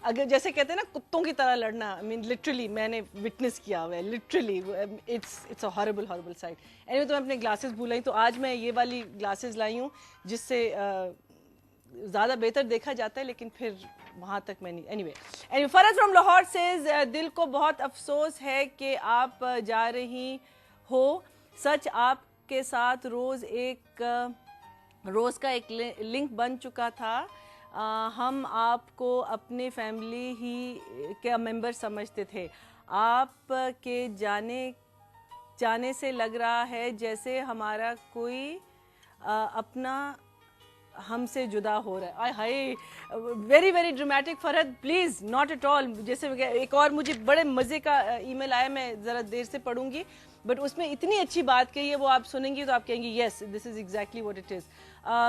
अगर जैसे कहते हैं ना कुत्तों की तरह लड़ना, आई मीन लिटरली मैंने विटनेस किया हुआ है, literally it's a horrible horrible side. Anyway, तो मैं अपने ग्लासेस भूल आई, तो आज मैं ये वाली ग्लासेस लाई हूँ जिससे ज़्यादा बेहतर देखा जाता है, लेकिन फिर वहाँ तक मैं नहीं। एनीवे फरज फ्रॉम लाहौर सेज, दिल को बहुत अफसोस है कि आप जा रही हो, सच आपके साथ रोज़ का एक लिंक बन चुका था, हम आपको अपने फैमिली ही का मेंबर समझते थे, आप के जाने से लग रहा है जैसे हमारा कोई अपना हमसे जुदा हो रहा है। आय हाय, very very dramatic Farhad, please not at all. जैसे एक और मुझे बड़े मजे का ईमेल आया, मैं जरा देर से पढ़ूंगी, बट उसमें इतनी अच्छी बात कही है, वो आप सुनेंगी तो आप कहेंगी yes this is exactly what it is.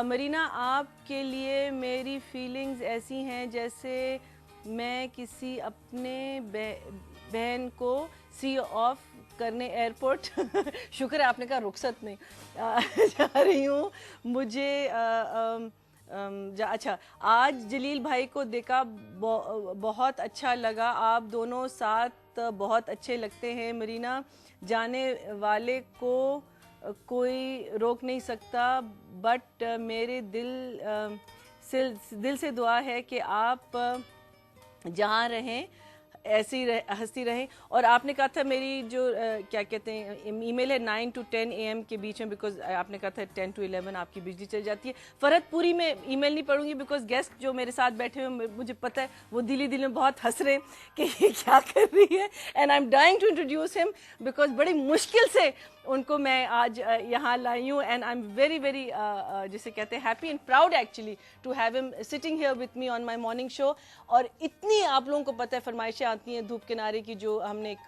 Marina, आपके लिए मेरी फीलिंग्स ऐसी हैं जैसे मैं किसी अपने बहन को सी ऑफ करने एयरपोर्ट शुक्र है आपने कहा रुखसत नहीं जा रही हूँ, मुझे अच्छा, आज जलील भाई को देखा, बहुत अच्छा लगा, आप दोनों साथ बहुत अच्छे लगते हैं। मरीना, जाने वाले को कोई रोक नहीं सकता, बट मेरे दिल से दुआ है कि आप जहाँ रहें ऐसी हंसती रहें। और आपने कहा था मेरी जो क्या कहते हैं ईमेल है 9 to 10 AM के बीच में, बिकॉज आपने कहा था 10 to 11 आपकी बिजली चल जाती है। फरहद, पूरी मैं ईमेल नहीं पढ़ूंगी बिकॉज गेस्ट जो मेरे साथ बैठे हुए मुझे पता है वो दिल में बहुत हंस रहे हैं कि ये क्या कर रही है, and I am dying to introduce him because बड़ी मुश्किल से उनको मैं आज यहाँ लाई हूँ, and I am very very जिसे कहते हैं happy and proud actually to have him sitting here with me on my morning show. और इतनी आप लोगों को पता है फरमाइशें आती हैं धूप किनारे की, जो हमने एक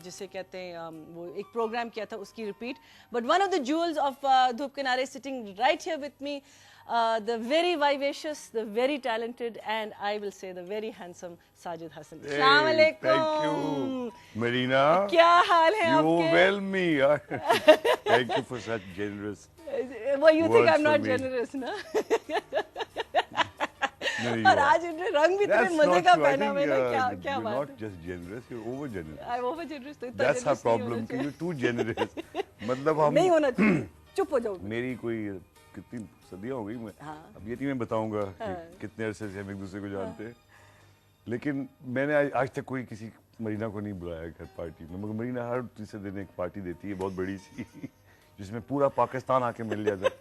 जिसे कहते हैं वो एक प्रोग्राम किया था उसकी repeat, but one of the jewels of Dhoop Kinare sitting right here with me, the very vivacious, the very talented, and I will say the very handsome Sajid Hasan. Assalamu alaikum. Thank you, Marina. क्या हाल है आपके? You overwhelm me. Thank you for such generous. Well, you think I'm not generous, ना? No, और आज इन्हें रंग भी इतने मजे का पहना हुआ है, क्या बात है? You're not just generous, you're over generous. I'm over generous, तो इतना That's our problem. कि you're too generous. मतलब हम नहीं होना चाहिए, चुप हो जाओ। मेरी कोई कितनी सदियां हो गई मैं, अब ये नहीं मैं बताऊंगा कि कितने अरसे से हम एक दूसरे को जानते हैं, लेकिन मैंने आज तक कोई किसी मरीना को नहीं बुलाया घर पार्टी में, मगर मरीना हर तीसरे दिन एक पार्टी देती है बहुत बड़ी सी जिसमें पूरा पाकिस्तान आके मिल जाता है।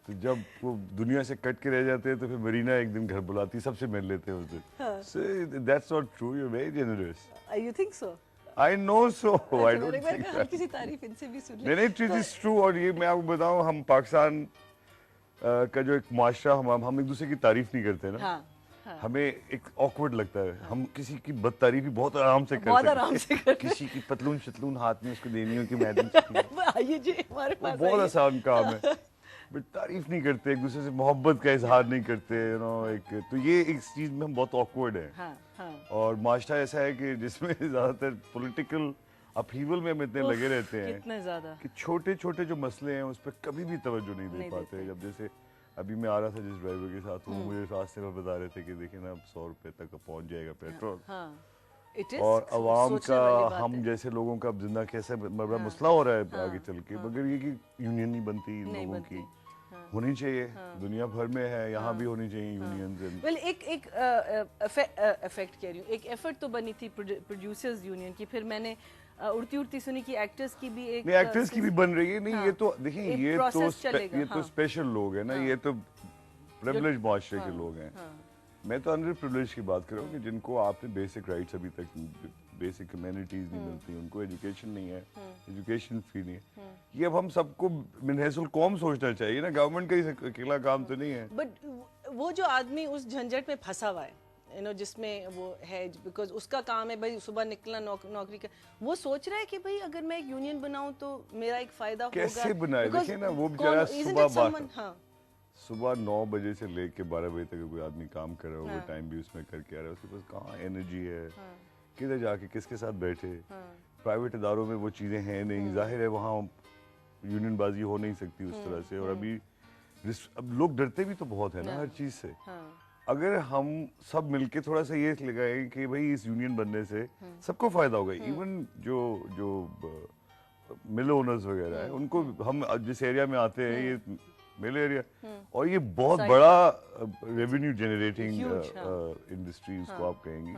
तो जब वो दुनिया से कट के रह जाते हैं तो फिर मरीना एक दिन घर बुलाती है, सबसे मिल लेते हैं उस दिन। So that's not true, you're very generous. You think so? I know so. I don't think that. किसी तारीफ इनसे भी सुन नहीं, it is true। और ये मैं आपको बताऊं, हम पाकिस्तान का जो एक माशरा, हम एक दूसरे की तारीफ नहीं करते ना, हाँ। हमें एक ऑकवर्ड लगता है, हम किसी की बदतारीफी बहुत आराम से करते हैं, किसी की पतलून शतलून हाथ में उसको देनी हो कि मैडम आइए जी हमारे पास, बहुत आसान काम है, बट तारीफ नहीं करते, एक दूसरे से मोहब्बत का इजहार नहीं करते, यू नो, एक तो ये एक चीज में हम बहुत ऑकवर्ड है। हाँ। और माशरा ऐसा है कि जिसमें ज्यादातर पॉलिटिकल अपहीवल में हम इतने लगे रहते हैं कितने ज्यादा कि छोटे छोटे जो मसले हैं उस पर कभी भी तवज्जो नहीं दे पाते। जब जैसे अभी मैं आ रहा था जिस ड्राइवर के साथ, वो मुझे रास्ते में बता रहे थे कि देखिए ना अब 100 रुपए तक पहुंच जाएगा पेट्रोल, और अवाम का, हम जैसे लोगों का जिंदा कैसे बड़ा मसला हो रहा है आगे चल के, मगर ये कि यूनियन नहीं बनती लोगों की, होनी चाहिए, दुनिया भर में है, यहाँ भी होनी चाहिए यूनियंस। वेल एक इफेक्ट कह रही हूँ, एक एफर्ट तो बनी थी प्रोड्यूसर्स यूनियन की, फिर मैंने उड़ती सुनी कि एक्टर्स की भी एक, नहीं एक्टर्स की भी बन रही है, नहीं ये तो देखिए ये तो स्पेशल लोग हैं ना, ये तो प्रिविलेज माशरे के लोग हैं। मैं तो अंडर प्रिविलेज की बात कर रहा हूँ कि जिनको आपने बेसिक राइट्स अभी तक, बेसिक कम्युनिटीज नहीं मिलती, उनको एजुकेशन नहीं है, एजुकेशन फ्री नहीं है, ये अब हम सबको मिनहसुल कौम सोचना चाहिए ना, गवर्नमेंट का ही अकेला काम तो नहीं है। बट वो जो आदमी उस झंझट में फंसा हुआ है, यू नो, जिसमें वो है, बिकॉज उसका काम है भाई सुबह निकलना नौकरी का, वो सोच रहा है कि भाई अगर मैं एक यूनियन बनाऊं तो मेरा एक फायदा होगा। कैसे बनाए, देखिए ना वो बेचारा सुबह 9 बजे से लेके 12 बजे तक कोई आदमी काम कर रहा है, वो टाइम भी उसमें करके आ रहा है, उसके पास कहाँ एनर्जी है, किधर जाके किसके साथ बैठे, प्राइवेट इदारों में वो चीजें हैं नहीं, जाहिर है वहाँ यूनियन बाजी हो नहीं सकती उस तरह से, और अभी अब लोग डरते भी तो बहुत है ना हर चीज से, अगर हम सब मिलके थोड़ा सा ये लगाएं कि भाई इस यूनियन बनने से सबको फायदा होगा, इवन जो जो मिल ओनर्स वगैरह है उनको, हम जिस एरिया में आते हैं ये मिल एरिया, और ये बहुत बड़ा रेवेन्यू जनरेटिंग इंडस्ट्री उसको आप कहेंगी,